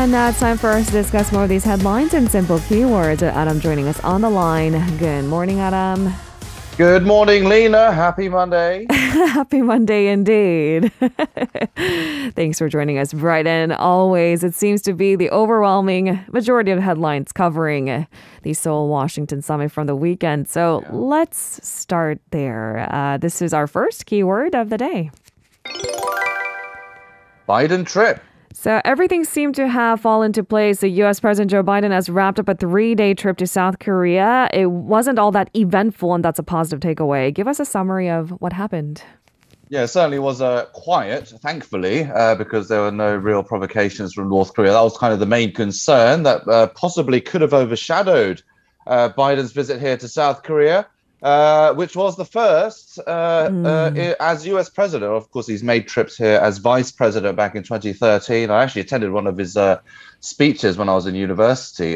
And now it's time for us to discuss more of these headlines and simple keywords. Adam joining us on the line. Good morning, Adam. Good morning, Lena. Happy Monday. Happy Monday indeed. Thanks for joining us, bright and always. It seems to be the overwhelming majority of headlines covering the Seoul, Washington summit from the weekend. So let's start there. This is our first keyword of the day. Biden trip. So everything seemed to have fallen into place. The U.S. President Joe Biden has wrapped up a 3-day trip to South Korea. It wasn't all that eventful, and that's a positive takeaway. Give us a summary of what happened. Yeah, it certainly was quiet, thankfully, because there were no real provocations from North Korea. That was kind of the main concern that possibly could have overshadowed Biden's visit here to South Korea. Which was the first as U.S. president. Of course, he's made trips here as vice president back in 2013. I actually attended one of his speeches when I was in university.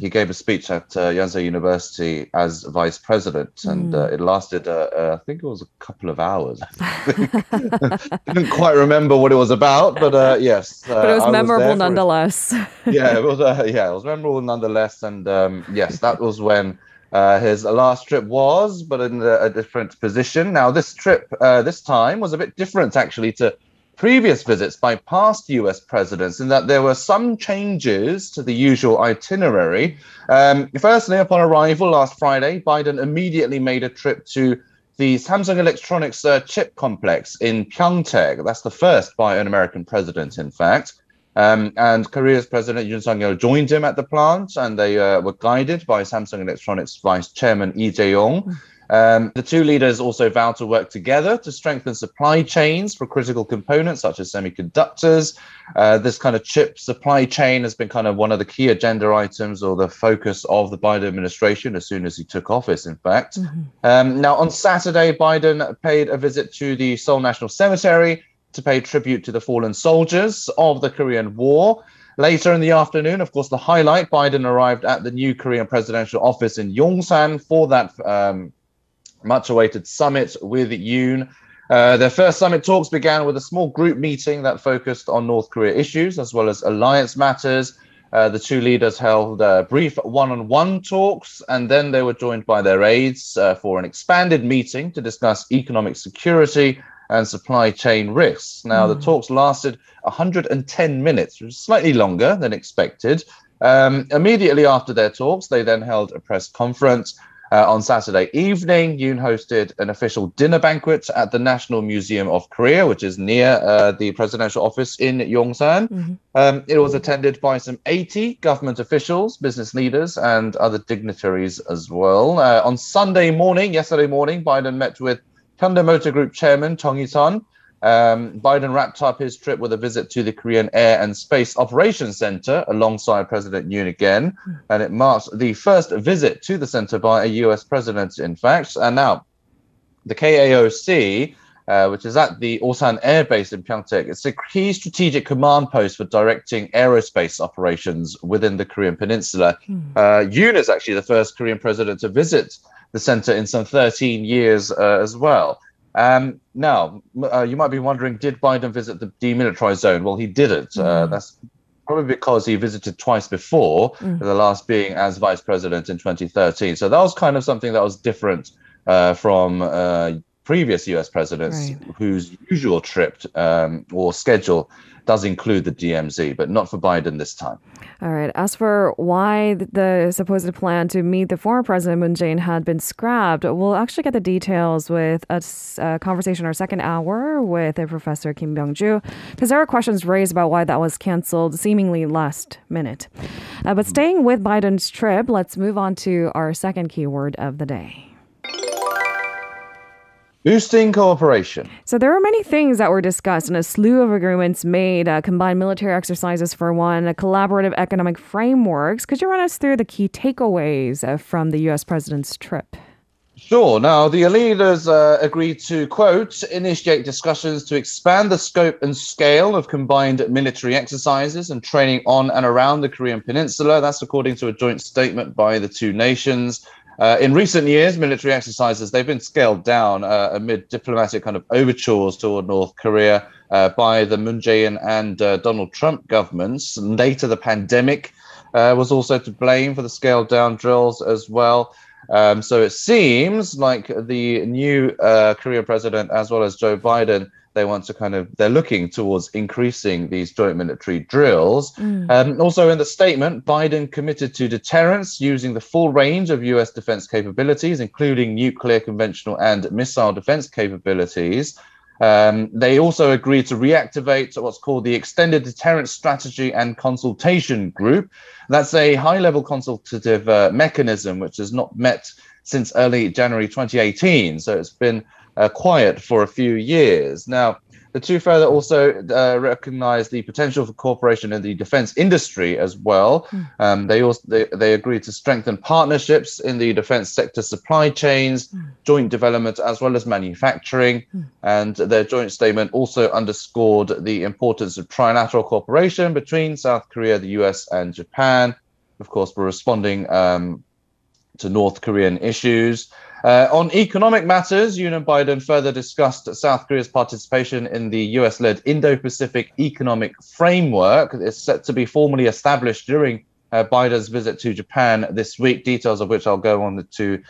He gave a speech at Yonsei University as vice president, and it lasted, I think it was a couple of hours. I didn't quite remember what it was about, but yes. But it was memorable nonetheless. Yeah, it was memorable nonetheless. And yes, that was when his last trip was, but in a different position. Now, this trip this time was a bit different, actually, to previous visits by past U.S. presidents, in that there were some changes to the usual itinerary. Firstly, upon arrival last Friday, Biden immediately made a trip to the Samsung Electronics chip complex in Pyeongtaek. That's the first by an American president, in fact. And Korea's President Yoon Suk-yeol joined him at the plant, and they were guided by Samsung Electronics Vice Chairman Lee Jae-yong. The two leaders also vowed to work together to strengthen supply chains for critical components such as semiconductors. This kind of chip supply chain has been kind of one of the key agenda items or the focus of the Biden administration as soon as he took office, in fact. Now, on Saturday, Biden paid a visit to the Seoul National Cemetery to pay tribute to the fallen soldiers of the Korean War. Later in the afternoon, of course, the highlight, Biden arrived at the new Korean presidential office in Yongsan for that much-awaited summit with Yoon. Their first summit talks began with a small group meeting that focused on North Korea issues as well as alliance matters. The two leaders held brief one-on-one talks, and then they were joined by their aides for an expanded meeting to discuss economic security and supply chain risks. Now, the talks lasted 110 minutes, which was slightly longer than expected. Immediately after their talks, they then held a press conference. On Saturday evening, Yoon hosted an official dinner banquet at the National Museum of Korea, which is near the presidential office in Yongsan. It was attended by some 80 government officials, business leaders, and other dignitaries as well. On yesterday morning, Biden met with Hyundai Motor Group Chairman Chung Hee-sun. Biden wrapped up his trip with a visit to the Korean Air and Space Operations Center alongside President Yoon again. And it marks the first visit to the center by a U.S. president, in fact. And now, the KAOC, which is at the Osan Air Base in Pyeongtaek, it's a key strategic command post for directing aerospace operations within the Korean Peninsula. Yoon is actually the first Korean president to visit the center in some 13 years as well. Now, you might be wondering, did Biden visit the demilitarized zone? Well, he didn't. That's probably because he visited twice before, the last being as vice president in 2013. So that was kind of something that was different from previous U.S. presidents, whose usual trip or schedule does include the DMZ, but not for Biden this time. All right. As for why the supposed plan to meet the former President Moon Jae-in had been scrapped, we'll actually get the details with a conversation our second hour with Professor Kim Byung-ju, because there are questions raised about why that was canceled seemingly last minute. But staying with Biden's trip, let's move on to our second keyword of the day. Boosting cooperation. So there are many things that were discussed and a slew of agreements made, combined military exercises for one, collaborative economic frameworks. Could you run us through the key takeaways from the U.S. president's trip? Sure. Now, the leaders agreed to, quote, initiate discussions to expand the scope and scale of combined military exercises and training on and around the Korean Peninsula. That's according to a joint statement by the two nations. In recent years, military exercises, they've been scaled down amid diplomatic kind of overtures toward North Korea. by the Moon Jae-in and Donald Trump governments. Later, the pandemic was also to blame for the scaled down drills as well. So it seems like the new Korean president, as well as Joe Biden, they're looking towards increasing these joint military drills. Also in the statement, Biden committed to deterrence using the full range of US defense capabilities, including nuclear, conventional, and missile defense capabilities. They also agreed to reactivate what's called the Extended Deterrence Strategy and Consultation Group. That's a high-level consultative mechanism which has not met since early January 2018. So it's been quiet for a few years. Now, the two further also recognize the potential for cooperation in the defense industry as well. They agreed to strengthen partnerships in the defense sector supply chains, joint development, as well as manufacturing. And their joint statement also underscored the importance of trilateral cooperation between South Korea, the US, and Japan. Of course, we're responding to North Korean issues. On economic matters, Yoon and Biden further discussed South Korea's participation in the US-led Indo-Pacific Economic Framework. It's set to be formally established during Biden's visit to Japan this week, details of which I'll go on to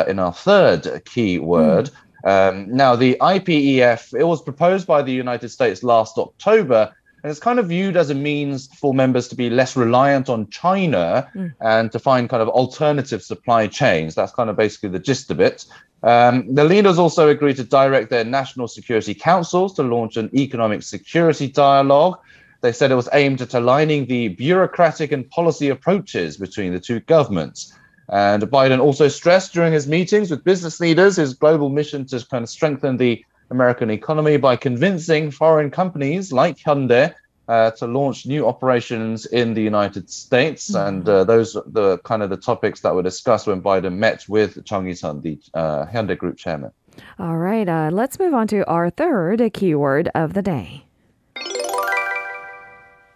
in our third key word. Now, the IPEF, it was proposed by the United States last October, and it's kind of viewed as a means for members to be less reliant on China and to find kind of alternative supply chains. That's kind of basically the gist of it. The leaders also agreed to direct their national security councils to launch an economic security dialogue. They said it was aimed at aligning the bureaucratic and policy approaches between the two governments. And Biden also stressed during his meetings with business leaders his global mission to kind of strengthen the American economy by convincing foreign companies like Hyundai to launch new operations in the United States. And those are the kind of the topics that were discussed when Biden met with Chung Eui-sun, the Hyundai Group chairman. All right, let's move on to our third keyword of the day.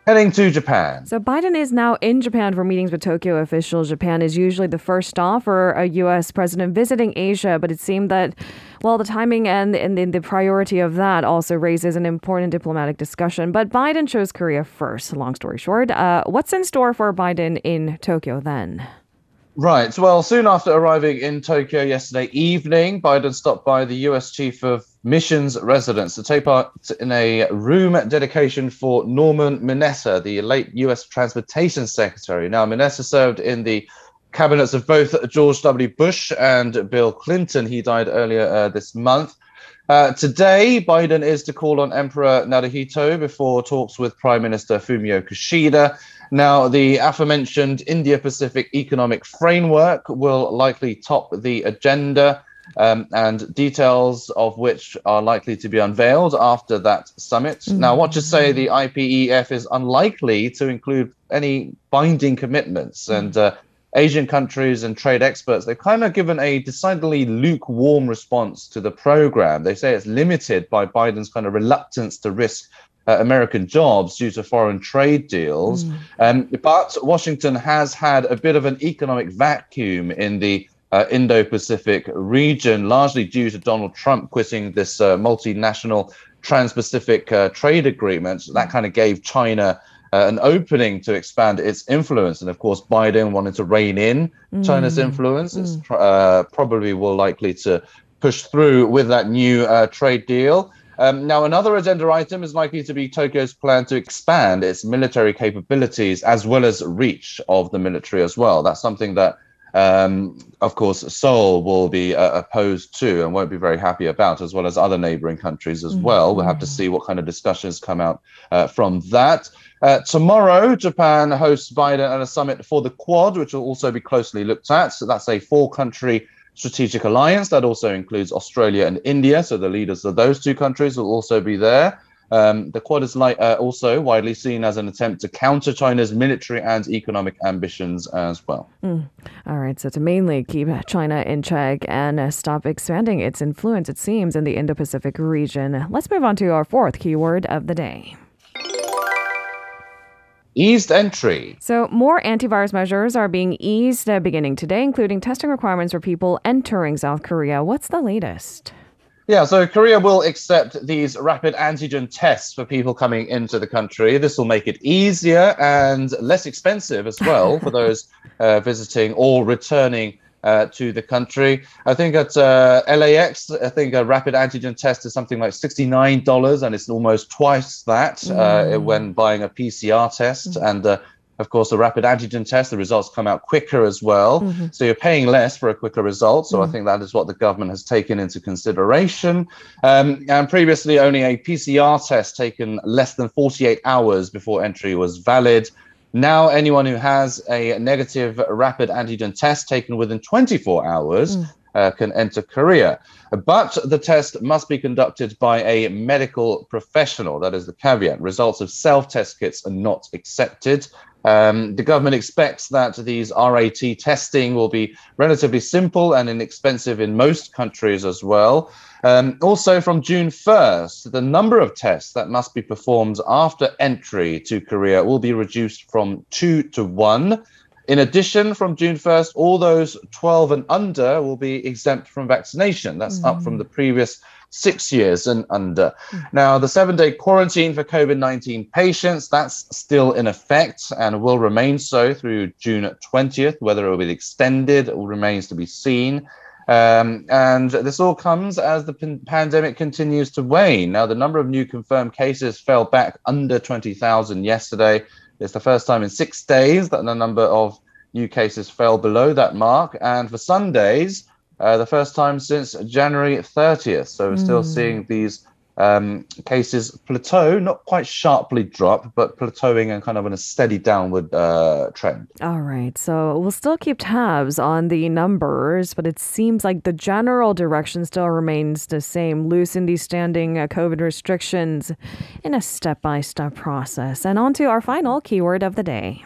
Heading to Japan. So Biden is now in Japan for meetings with Tokyo officials. Japan is usually the first stop for a U.S. president visiting Asia, but it seemed that, well, the timing and the priority of that also raises an important diplomatic discussion. But Biden chose Korea first, long story short. What's in store for Biden in Tokyo then? Right. Well, soon after arriving in Tokyo yesterday evening, Biden stopped by the U.S. Chief of Missions residence to take part in a room dedication for Norman Mineta, the late U.S. Transportation Secretary. Now, Mineta served in the cabinets of both George W. Bush and Bill Clinton. He died earlier this month. Today, Biden is to call on Emperor Naruhito before talks with Prime Minister Fumio Kishida. Now, the aforementioned Indo-Pacific Economic Framework will likely top the agenda, and details of which are likely to be unveiled after that summit. Now, what to say, the IPEF is unlikely to include any binding commitments, and Asian countries and trade experts, they've kind of given a decidedly lukewarm response to the program. They say it's limited by Biden's kind of reluctance to risk American jobs due to foreign trade deals. But Washington has had a bit of an economic vacuum in the Indo-Pacific region, largely due to Donald Trump quitting this multinational Trans-Pacific trade agreement. That kind of gave China an opening to expand its influence. And of course, Biden wanted to rein in China's influence. It's probably will likely to push through with that new trade deal. Now, another agenda item is likely to be Tokyo's plan to expand its military capabilities as well as reach of the military as well. That's something that, of course, Seoul will be opposed to and won't be very happy about, as well as other neighboring countries as well. We'll have to see what kind of discussions come out from that. Tomorrow, Japan hosts Biden at a summit for the Quad, which will also be closely looked at. So that's a four-country strategic alliance that also includes Australia and India. So the leaders of those two countries will also be there. The Quad is also widely seen as an attempt to counter China's military and economic ambitions as well. All right, so to mainly keep China in check and stop expanding its influence, it seems, in the Indo-Pacific region. Let's move on to our fourth keyword of the day. Eased entry. So more antivirus measures are being eased beginning today, including testing requirements for people entering South Korea. What's the latest? Yeah, so Korea will accept these rapid antigen tests for people coming into the country. This will make it easier and less expensive as well for those visiting or returning to the country. I think at LAX, I think a rapid antigen test is something like $69, and it's almost twice that when buying a PCR test. And of course, a rapid antigen test, the results come out quicker as well. So you're paying less for a quicker result. So I think that is what the government has taken into consideration. And previously, only a PCR test taken less than 48 hours before entry was valid. Now, anyone who has a negative rapid antigen test taken within 24 hours can enter Korea. But the test must be conducted by a medical professional. That is the caveat. Results of self-test kits are not accepted. The government expects that these RAT testing will be relatively simple and inexpensive in most countries as well. Also, from June 1st, the number of tests that must be performed after entry to Korea will be reduced from 2 to 1. In addition, from June 1st, all those 12 and under will be exempt from vaccination. That's up from the previous 6 years and under. Now, the 7-day quarantine for COVID-19 patients, that's still in effect and will remain so through June 20th. Whether it will be extended remains to be seen. And this all comes as the pandemic continues to wane. Now, the number of new confirmed cases fell back under 20,000 yesterday. It's the first time in 6 days that the number of new cases fell below that mark. And for Sundays, the first time since January 30th. So we're still seeing these cases plateau, not quite sharply drop, but plateauing and kind of in a steady downward trend. All right. So we'll still keep tabs on the numbers, but it seems like the general direction still remains the same. Loosen these standing COVID restrictions in a step-by-step process. And on to our final keyword of the day.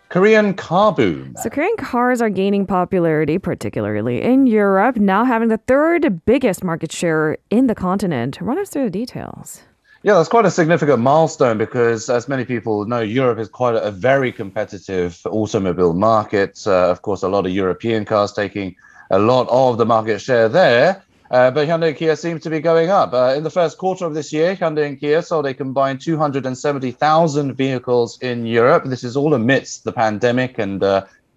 Korean car boom. So Korean cars are gaining popularity, particularly in Europe, now having the third biggest market share in the continent. Run us through the details. Yeah, that's quite a significant milestone because, as many people know, Europe is quite a very competitive automobile market. Of course, a lot of European cars taking a lot of the market share there. But Hyundai and Kia seem to be going up. In the first quarter of this year, Hyundai and Kia sold a combined 270,000 vehicles in Europe. This is all amidst the pandemic and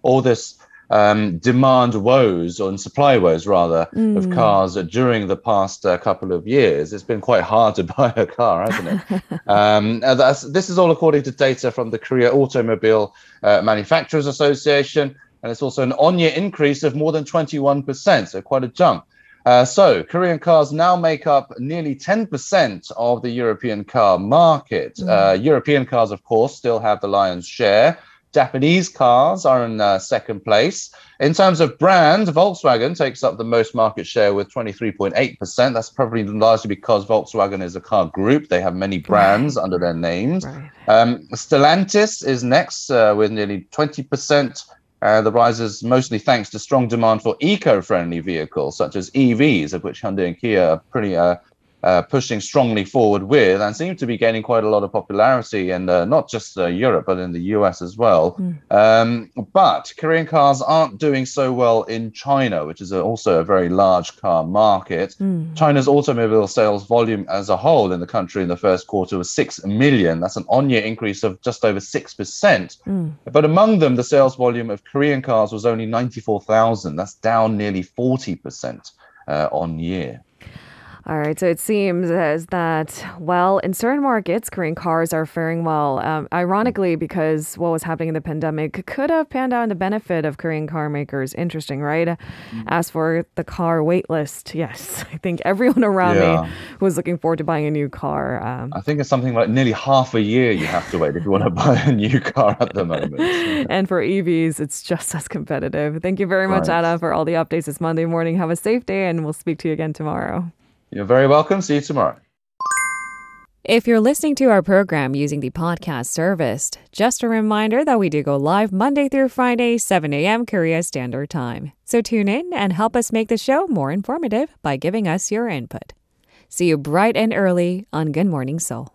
all this demand woes, or supply woes rather, of cars during the past couple of years. It's been quite hard to buy a car, hasn't it? This is all according to data from the Korea Automobile Manufacturers Association. And it's also an on-year increase of more than 21%, so quite a jump. So Korean cars now make up nearly 10% of the European car market. European cars, of course, still have the lion's share. Japanese cars are in second place. In terms of brand, Volkswagen takes up the most market share with 23.8%. That's probably largely because Volkswagen is a car group. They have many brands under their names. Stellantis is next with nearly 20%. The rise is mostly thanks to strong demand for eco-friendly vehicles, such as EVs, of which Hyundai and Kia are pretty pushing strongly forward with, and seem to be gaining quite a lot of popularity in not just Europe, but in the US as well. But Korean cars aren't doing so well in China, which is also a very large car market. China's automobile sales volume as a whole in the country in the first quarter was 6 million. That's an on-year increase of just over 6%. But among them, the sales volume of Korean cars was only 94,000. That's down nearly 40% on year. All right, so it seems as that, well, in certain markets, Korean cars are faring well. Ironically, because what was happening in the pandemic could have panned out in the benefit of Korean car makers. Interesting, right? As for the car wait list, yes, I think everyone around me was looking forward to buying a new car. I think it's something like nearly half a year you have to wait if you want to buy a new car at the moment. And for EVs, it's just as competitive. Thank you very much, Anna, for all the updates this Monday morning. Have a safe day, and we'll speak to you again tomorrow. You're very welcome. See you tomorrow. If you're listening to our program using the podcast service, just a reminder that we do go live Monday through Friday, 7 a.m. Korea Standard Time. So tune in and help us make the show more informative by giving us your input. See you bright and early on Good Morning Seoul.